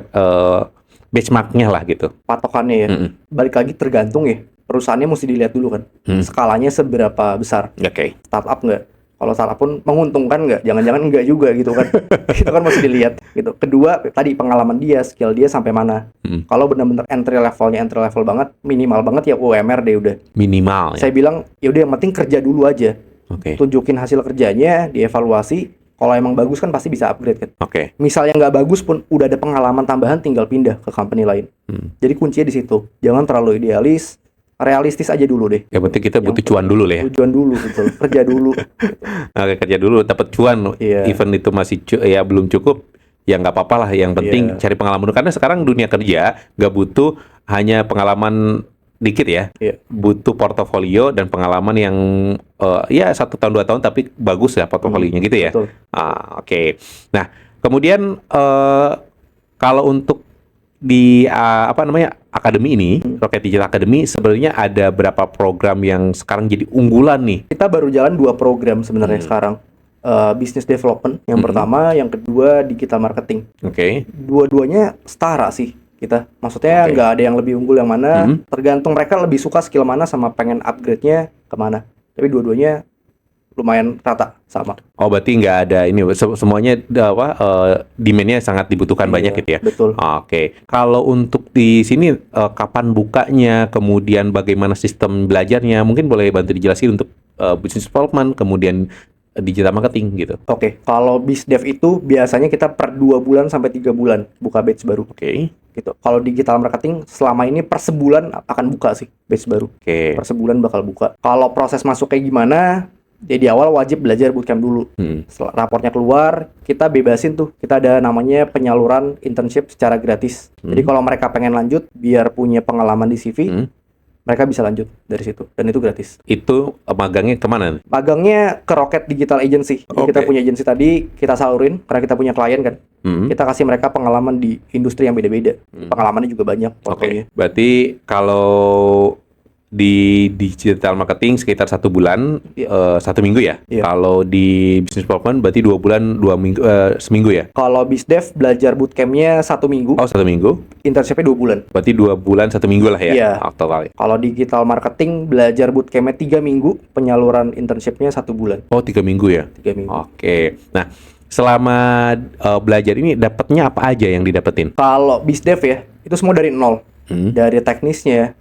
benchmarknya lah gitu? Patokannya ya. Balik lagi tergantung ya. Perusahaannya mesti dilihat dulu kan. Skalanya seberapa besar. Oke. Startup nggak? Kalau startup pun menguntungkan nggak? Jangan-jangan nggak juga gitu kan. Itu kan mesti dilihat gitu. Kedua, tadi pengalaman dia, skill dia sampai mana. Kalau benar-benar entry level banget, minimal banget ya UMR deh udah. Minimal ya. Saya bilang, ya udah yang penting kerja dulu aja. Oke. Tunjukin hasil kerjanya, dievaluasi. Kalau emang bagus kan pasti bisa upgrade kan. Oke. Misalnya nggak bagus pun udah ada pengalaman tambahan, tinggal pindah ke company lain. Jadi kuncinya di situ. Jangan terlalu idealis, realistis aja dulu deh. Yang penting kita butuh cuan dulu lah ya. Tujuan dulu betul. Kerja dulu. Oke, kerja dulu dapat cuan. Iya. Even itu masih ya belum cukup, ya nggak apa-apa lah. Yang penting cari pengalaman dulu. Karena sekarang dunia kerja nggak butuh hanya pengalaman dikit ya. Iya. Butuh portofolio dan pengalaman yang ya 1 tahun 2 tahun tapi bagus ya portofolionya gitu ya. Betul. Oke. Nah, kemudian kalau untuk di akademi ini, Rocket Digital Academy sebenarnya ada berapa program yang sekarang jadi unggulan nih? Kita baru jalan 2 program sebenarnya sekarang. Business development yang pertama, yang kedua digital marketing. Oke. Dua-duanya setara sih kita. Maksudnya nggak ada yang lebih unggul yang mana. Tergantung mereka lebih suka skill mana sama pengen upgrade-nya kemana. tapi dua-duanya lumayan rata sama. Oh, berarti nggak ada ini semuanya demand-nya sangat dibutuhkan banyak Iya, gitu ya. betul. Oke. Kalau untuk di sini kapan bukanya, kemudian bagaimana sistem belajarnya, mungkin boleh bantu dijelasin untuk business development, kemudian digital marketing gitu. Oke, kalau BizDev itu biasanya kita per 2 bulan sampai 3 bulan buka batch baru. Oke. Gitu. Kalau digital marketing selama ini per sebulan akan buka sih batch baru. Oke. Per sebulan bakal buka. Kalau proses masuk kayak gimana? Jadi awal wajib belajar bootcamp dulu. Setelah raportnya keluar, kita bebasin tuh. Kita ada namanya penyaluran internship secara gratis. Jadi kalau mereka pengen lanjut, biar punya pengalaman di CV, mereka bisa lanjut dari situ. Dan itu gratis. Itu magangnya kemana? Magangnya ke Rocket Digital Agency. Jadi kita punya agensi tadi, kita salurin karena kita punya klien kan. Kita kasih mereka pengalaman di industri yang beda-beda. Pengalamannya juga banyak. Oke. Berarti kalau di digital marketing sekitar 1 bulan, 1 minggu ya. Iya. Kalau di business development berarti 2 bulan 2 minggu, seminggu ya. Kalau BizDev belajar bootcampnya 1 minggu, Oh, 1 minggu. internshipnya 2 bulan. Berarti 2 bulan 1 minggu lah ya. Iya. Total ya. Kalau digital marketing belajar bootcampnya 3 minggu, penyaluran internshipnya 1 bulan. Oh, 3 minggu ya. 3 minggu. Oke. Nah, selama belajar ini dapatnya apa aja yang didapetin? Kalau BizDev ya, itu semua dari nol. Dari teknisnya,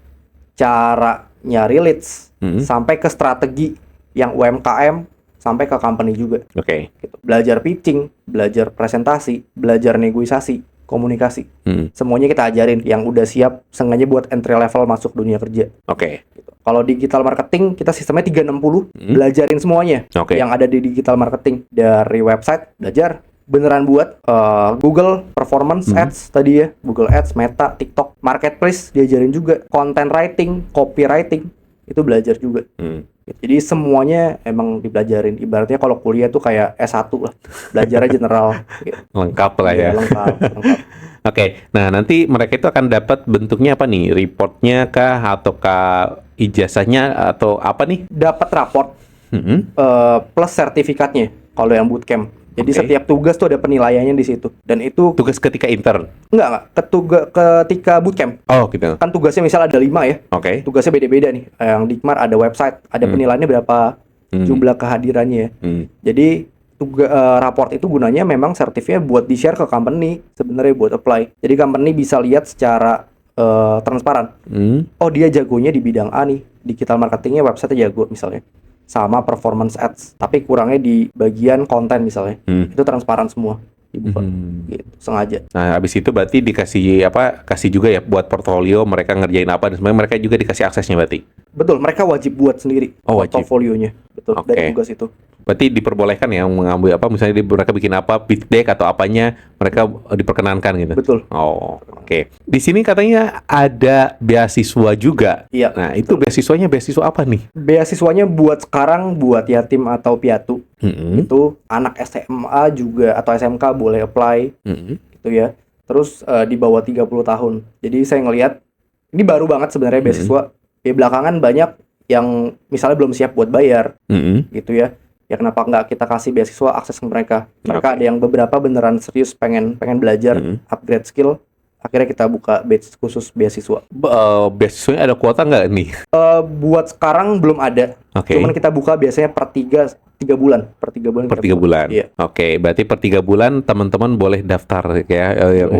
cara nyari leads, sampai ke strategi yang UMKM, sampai ke company juga. Oke. Gitu. Belajar pitching, belajar presentasi, belajar negosiasi, komunikasi. Semuanya kita ajarin yang udah siap sengaja buat entry level masuk dunia kerja. Oke. Gitu. Kalau digital marketing kita sistemnya 360, belajarin semuanya Oke. yang ada di digital marketing. Dari website belajar, beneran buat Google Performance Ads tadi ya, Google Ads, Meta, TikTok, Marketplace diajarin juga, content writing, copywriting itu belajar juga. Jadi semuanya emang dipelajarin. Ibaratnya kalau kuliah tuh kayak S1 lah, belajarnya general. Gitu. Lengkap lah ya. Iya, lengkap. Oke, nah nanti mereka itu akan dapat bentuknya apa nih? Reportnya kah, ataukah ijazahnya, atau apa nih? Dapat raport plus sertifikatnya kalau yang bootcamp. Jadi Oke. setiap tugas tuh ada penilaiannya di situ. Dan itu Tugas ketika intern. enggak, ketika bootcamp. Oh, gitu. Kan tugasnya misal ada 5 ya. Oke. Tugasnya beda-beda nih. Yang Dikmar ada website, ada penilaiannya berapa, jumlah kehadirannya ya. Jadi raport itu gunanya memang sertifnya buat di-share ke company sebenarnya buat apply. Jadi company bisa lihat secara transparan. Oh, dia jagonya di bidang A nih. Digital marketingnya website-nya jago misalnya. Sama performance ads, tapi kurangnya di bagian konten misalnya. Itu transparan semua dibuka. Gitu, sengaja. Nah, habis itu berarti dikasih apa? Kasih juga ya buat portfolio mereka ngerjain apa, dan sebenarnya mereka juga dikasih aksesnya berarti. Betul, mereka wajib buat sendiri Oh, wajib. portfolionya. Betul, Oke. dari tugas itu. Berarti diperbolehkan ya mengambil apa, misalnya mereka bikin apa, pitch deck atau apanya, mereka diperkenankan gitu. Betul. Oh, oke. Di sini katanya ada beasiswa juga. Iya. Nah, itu beasiswanya beasiswa apa nih? Beasiswanya buat sekarang buat yatim atau piatu. Itu anak SMA juga atau SMK boleh apply gitu ya. Terus di bawah 30 tahun. Jadi saya ngelihat ini baru banget sebenarnya beasiswa. Ya belakangan banyak yang misalnya belum siap buat bayar gitu ya. Ya kenapa nggak kita kasih beasiswa akses ke mereka. Mereka ada yang beberapa beneran serius pengen belajar, upgrade skill. Akhirnya kita buka batch khusus beasiswa. Beasiswanya ada kuota nggak nih? Buat sekarang belum ada. Oke. Cuman kita buka biasanya per 3 bulan. Per 3 bulan. Per kita 3 buka. bulan. Iya. Oke, berarti per 3 bulan teman-teman boleh daftar ya.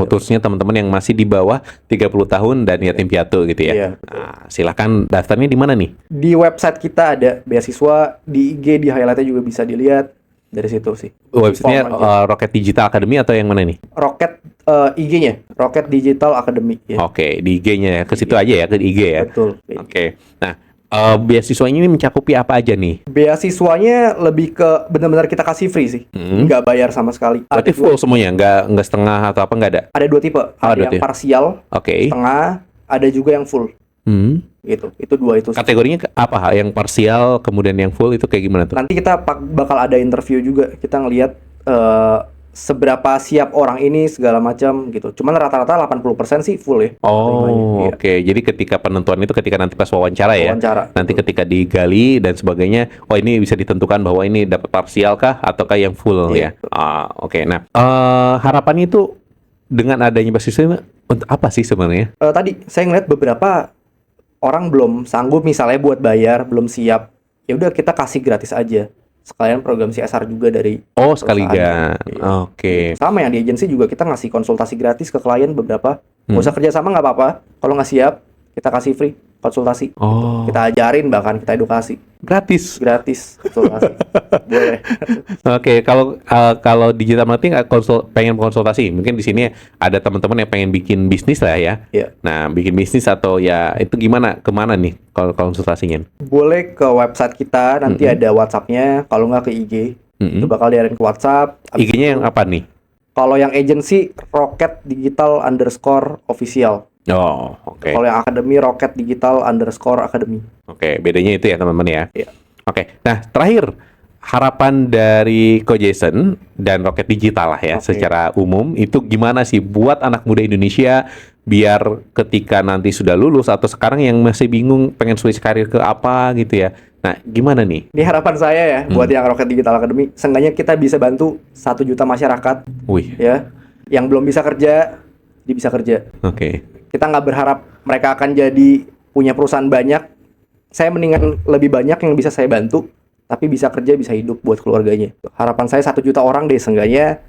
Khususnya teman-teman yang masih di bawah 30 tahun dan yatim piatu gitu ya. Iya, Nah, silahkan daftarnya di mana nih? Di website kita ada beasiswa, di IG, di highlightnya juga bisa dilihat. Dari situ sih. Websitenya Form aja. Rocket Digital Academy atau yang mana nih? Rocket IG-nya, Rocket Digital Academy. Ya. Oke, di IG-nya ya. Ke situ aja ya, ke IG ya. Betul. Oke. Nah, beasiswanya ini mencakupi apa aja nih? Beasiswanya lebih ke benar-benar kita kasih free sih, nggak bayar sama sekali. Berarti full semuanya, nggak setengah atau apa, nggak ada? Ada 2 tipe, ada dua yang tipe. parsial, Oke. setengah, ada juga yang full. Gitu, itu 2 itu. Kategorinya apa? Yang parsial, kemudian yang full itu kayak gimana tuh? Nanti kita bakal ada interview juga, kita ngelihat seberapa siap orang ini segala macam gitu. Cuman rata-rata 80% sih full ya. Oh, Iya. oke. Jadi ketika penentuan itu ketika nanti pas wawancara ya. Wawancara. Nanti ketika digali dan sebagainya, oh ini bisa ditentukan bahwa ini dapat parsial kah ataukah yang full Iya. ya. Oke. Nah, harapannya itu dengan adanya basis ini untuk apa sih sebenarnya? Tadi saya ngeliat beberapa orang belum sanggup misalnya buat bayar, belum siap. ya udah kita kasih gratis aja. Sekalian program CSR juga dari Oh, sekalian. perusahaan. Oke. Sama yang di agensi juga kita ngasih konsultasi gratis ke klien beberapa. Nggak Hmm. usah kerjasama nggak apa-apa. Kalau nggak siap, kita kasih free konsultasi. Oh, Kita ajarin, bahkan kita edukasi gratis. gratis konsultasi. Boleh. Oke, kalau digital marketing pengen konsultasi, mungkin di sini ada teman-teman yang pengen bikin bisnis lah ya. Iya. Nah, bikin bisnis atau ya itu gimana? Kemana nih kalau konsultasinya? Boleh ke website kita, nanti ada WhatsApp-nya. Kalau nggak ke IG, itu bakal diarahin ke WhatsApp. Abis IG-nya itu, yang apa nih? kalau yang agency, rocket_digital_official. Oh, oke. Kalau yang akademi, rocket_digital_academy. Oke, bedanya itu ya teman-teman ya. Iya. Oke, nah terakhir harapan dari Ko Jason dan Rocket Digital lah ya Oke. secara umum itu gimana sih buat anak muda Indonesia biar ketika nanti sudah lulus atau sekarang yang masih bingung pengen switch karir ke apa gitu ya. Nah, gimana nih? Ini harapan saya ya, buat yang Rocket Digital Academy. Seenggaknya kita bisa bantu 1 juta masyarakat, Wih, ya, yang belum bisa kerja, dia bisa kerja. oke. Kita nggak berharap mereka akan jadi punya perusahaan banyak. Saya mendingan lebih banyak yang bisa saya bantu, tapi bisa kerja, bisa hidup buat keluarganya. Harapan saya 1 juta orang deh seenggaknya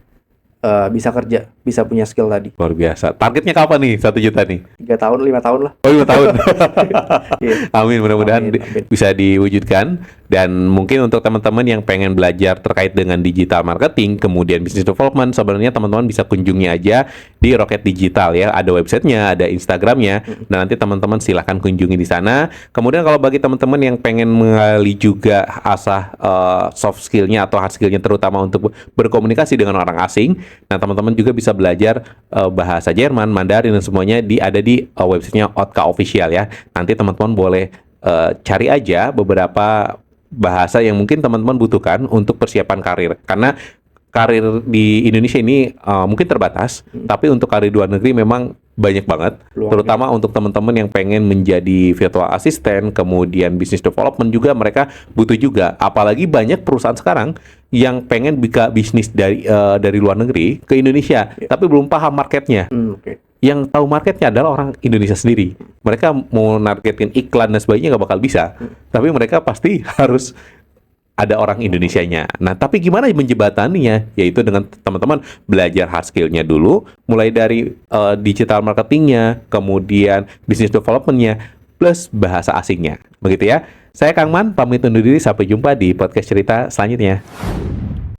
bisa kerja, bisa punya skill tadi. Luar biasa. Targetnya kapan nih 1 juta nih? 3 tahun, 5 tahun lah. Oh, 5 tahun. Iya. Amin, mudah-mudahan Amin, amin. bisa diwujudkan. Dan mungkin untuk teman-teman yang pengen belajar terkait dengan digital marketing, kemudian business development, sebenarnya teman-teman bisa kunjungi aja di Rocket Digital ya. Ada websitenya, ada Instagramnya. Dan nanti teman-teman silahkan kunjungi di sana. Kemudian kalau bagi teman-teman yang pengen mengali juga asah soft skillnya atau hard skillnya, terutama untuk berkomunikasi dengan orang asing, nah teman-teman juga bisa belajar bahasa Jerman, Mandarin dan semuanya ada di websitenya Otka Official ya. Nanti teman-teman boleh cari aja beberapa bahasa yang mungkin teman-teman butuhkan untuk persiapan karir. Karena karir di Indonesia ini mungkin terbatas, tapi untuk karir di luar negeri memang banyak banget. Luar Terutama untuk teman-teman yang pengen menjadi virtual assistant, kemudian business development juga mereka butuh juga. Apalagi banyak perusahaan sekarang yang pengen buka bisnis dari luar negeri ke Indonesia, tapi belum paham marketnya. Oke. Yang tahu marketnya adalah orang Indonesia sendiri. Mereka mau nargetin iklan dan sebagainya nggak bakal bisa. Tapi mereka pasti harus ada orang Indonesianya. Nah, tapi gimana menjembataninya? Yaitu dengan teman-teman belajar hard skill-nya dulu, mulai dari digital marketingnya, kemudian business development-nya, plus bahasa asingnya. Begitu ya. Saya Kang Man, pamit undur diri. Sampai jumpa di podcast cerita selanjutnya.